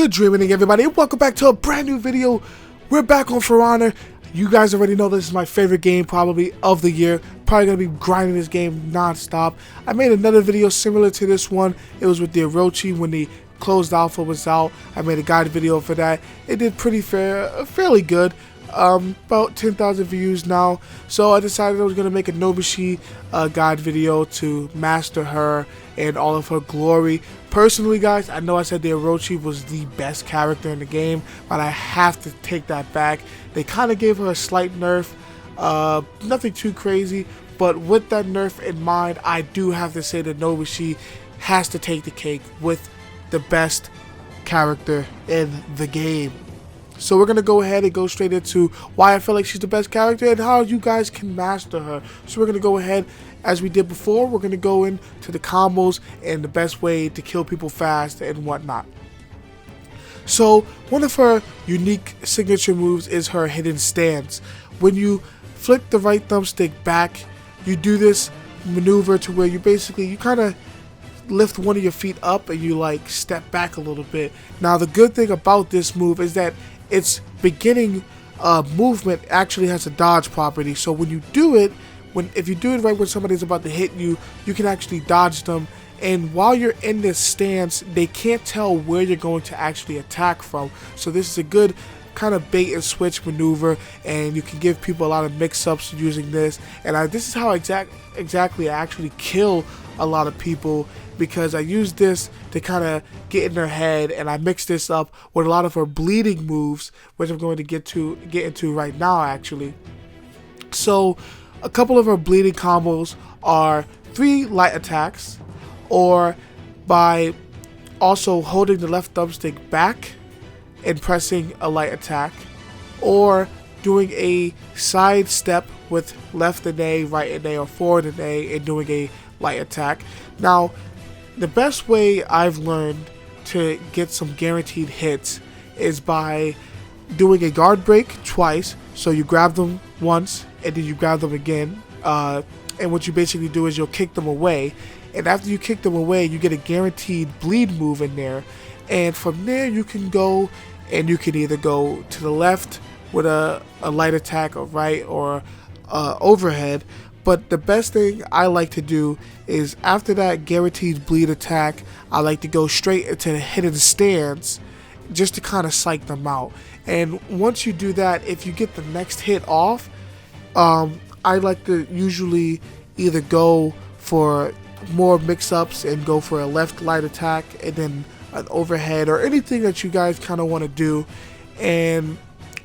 Good evening, everybody, and welcome back to a brand new video. We're back on For Honor. You guys already know this is my favorite game probably of the year. Probably gonna be grinding this game non-stop. I made another video similar to this one. It was with the Orochi when the closed alpha was out. I made a guide video for that. It did fairly good. About 10,000 views now. So I decided I was going to make a Nobushi guide video to master her and all of her glory. Personally, guys, I know I said the Orochi was the best character in the game, but I have to take that back. They kind of gave her a slight nerf, nothing too crazy, but with that nerf in mind, I do have to say that Nobushi has to take the cake with the best character in the game. So we're going to go ahead and go straight into why I feel like she's the best character and how you guys can master her. So we're going to go ahead, as we did before, we're going to go into the combos and the best way to kill people fast and whatnot. So one of her unique signature moves is her hidden stance. When you flick the right thumbstick back, you do this maneuver to where you kind of lift one of your feet up and you like step back a little bit. Now the good thing about this move is that its beginning movement actually has a dodge property. So when you do it, if you do it right when somebody's about to hit you, you can actually dodge them. And while you're in this stance, they can't tell where you're going to actually attack from. So this is a good kind of bait and switch maneuver, and you can give people a lot of mix-ups using this. And this is how exactly I actually kill a lot of people, because I use this to kind of get in their head, and I mix this up with a lot of her bleeding moves, which I'm going to get into right now actually. So a couple of her bleeding combos are 3 light attacks, or by also holding the left thumbstick back and pressing a light attack, or doing a side step with left and A, right and A, or forward and A, and doing a light attack. Now, the best way I've learned to get some guaranteed hits is by doing a guard break twice. So you grab them once and then you grab them again, and what you basically do is you'll kick them away, and after you kick them away you get a guaranteed bleed move in there, and from there you can go and you can either go to the left with a light attack, or right, or overhead. But the best thing I like to do is after that guaranteed bleed attack, I like to go straight into the hidden stance just to kind of psych them out. And once you do that, if you get the next hit off, I like to usually either go for more mix-ups and go for a left light attack and then an overhead, or anything that you guys kind of want to do.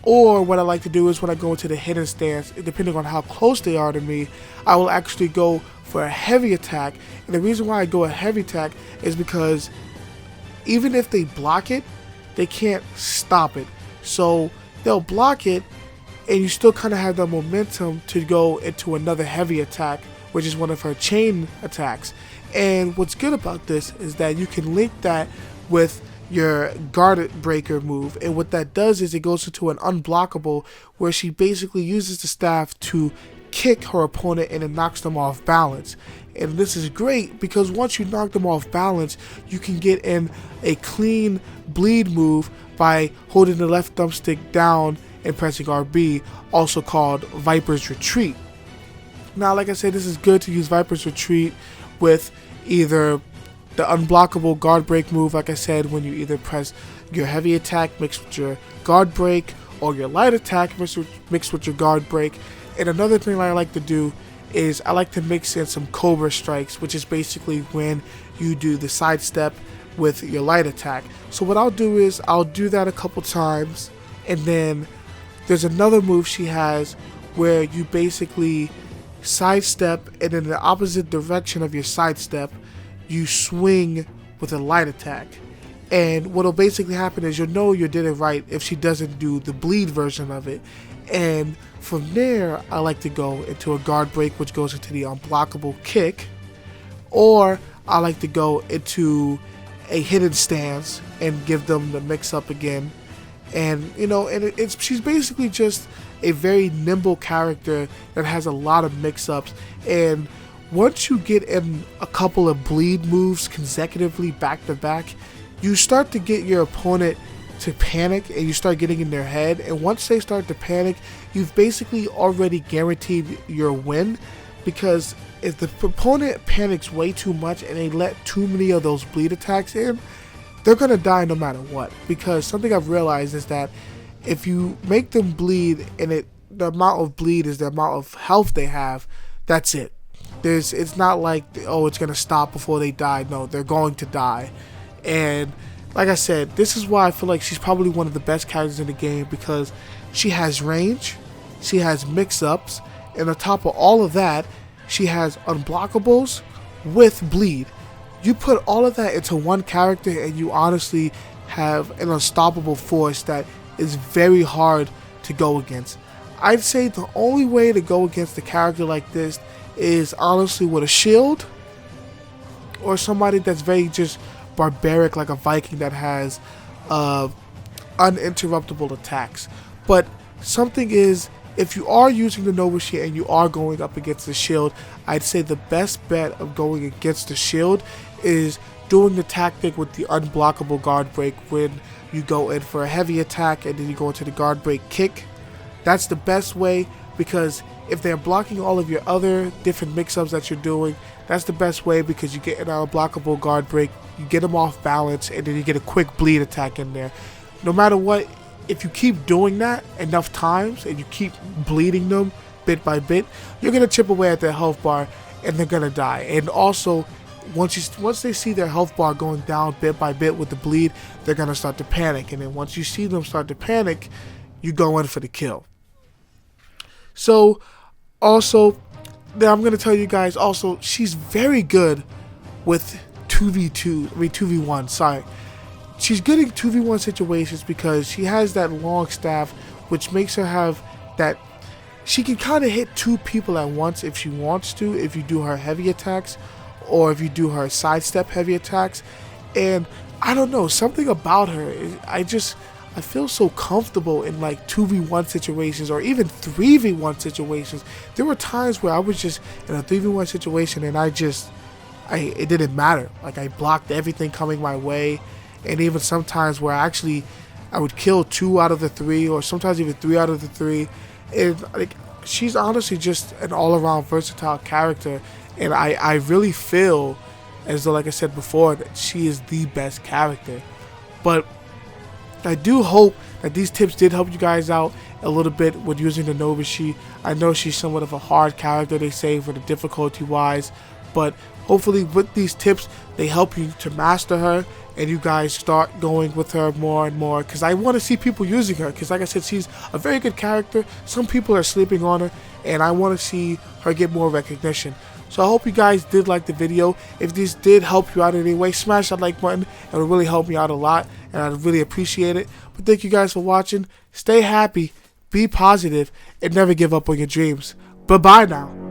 Or what I like to do is when I go into the hidden stance, depending on how close they are to me, I will actually go for a heavy attack. And the reason why I go a heavy attack is because even if they block it, they can't stop it. So they'll block it and you still kind of have the momentum to go into another heavy attack, which is one of her chain attacks. And what's good about this is that you can link that with your guard breaker move, and what that does is it goes into an unblockable, where she basically uses the staff to kick her opponent and it knocks them off balance. And this is great because once you knock them off balance, you can get in a clean bleed move by holding the left thumbstick down and pressing RB, also called Viper's Retreat. Now, like I said, this is good to use Viper's Retreat with either the unblockable guard break move, like I said, when you either press your heavy attack mixed with your guard break, or your light attack mixed with your guard break. And another thing I like to do is I like to mix in some Cobra strikes, which is basically when you do the side step with your light attack. So what I'll do is I'll do that a couple times, and then there's another move she has where you basically sidestep, and in the opposite direction of your sidestep you swing with a light attack. And what'll basically happen is you'll know you did it right if she doesn't do the bleed version of it. And from there, I like to go into a guard break, which goes into the unblockable kick, or I like to go into a hidden stance and give them the mix up again. And she's basically just a very nimble character that has a lot of mix-ups. And once you get in a couple of bleed moves consecutively back to back, you start to get your opponent to panic, and you start getting in their head, and once they start to panic, you've basically already guaranteed your win, because if the opponent panics way too much and they let too many of those bleed attacks in, they're gonna die no matter what. Because something I've realized is that if you make them bleed and the amount of bleed is the amount of health they have, that's it. It's not like, oh, it's gonna stop before they die. No, they're going to die. And like I said, this is why I feel like she's probably one of the best characters in the game, because she has range, she has mix-ups, and on top of all of that, she has unblockables with bleed. You put all of that into one character and you honestly have an unstoppable force that is very hard to go against. I'd say the only way to go against a character like this is honestly with a shield, or somebody that's very just barbaric, like a Viking that has uninterruptible attacks. But something is, if you are using the Nobushi and you are going up against the shield, I'd say the best bet of going against the shield is doing the tactic with the unblockable guard break, when you go in for a heavy attack and then you go into the guard break kick. That's the best way, because if they're blocking all of your other different mix-ups that you're doing, that's the best way, because you get an unblockable guard break, you get them off balance, and then you get a quick bleed attack in there. No matter what, if you keep doing that enough times and you keep bleeding them bit by bit, you're going to chip away at their health bar and they're going to die. And also, once they see their health bar going down bit by bit with the bleed, they're going to start to panic. And then once you see them start to panic, you go in for the kill. So, also, then I'm going to tell you guys also, she's very good with 2v1, sorry. She's good in 2v1 situations because she has that long staff, which makes her have that, she can kind of hit two people at once if she wants to, if you do her heavy attacks, or if you do her sidestep heavy attacks. And I don't know, something about her, I feel so comfortable in like 2v1 situations, or even 3v1 situations. There were times where I was just in a 3v1 situation and it didn't matter. Like, I blocked everything coming my way. And even sometimes where I would kill 2 out of the 3, or sometimes even 3 out of the 3. And like, she's honestly just an all-around versatile character. And I really feel as though, like I said before, that she is the best character. But I do hope that these tips did help you guys out a little bit with using the Nobushi. I know she's somewhat of a hard character, they say, for the difficulty wise, but hopefully with these tips they help you to master her and you guys start going with her more and more, because I want to see people using her, because like I said, she's a very good character. Some people are sleeping on her and I want to see her get more recognition. So I hope you guys did like the video. If this did help you out in any way, smash that like button. It would really help me out a lot, and I'd really appreciate it. But thank you guys for watching. Stay happy, be positive, and never give up on your dreams. Bye-bye now.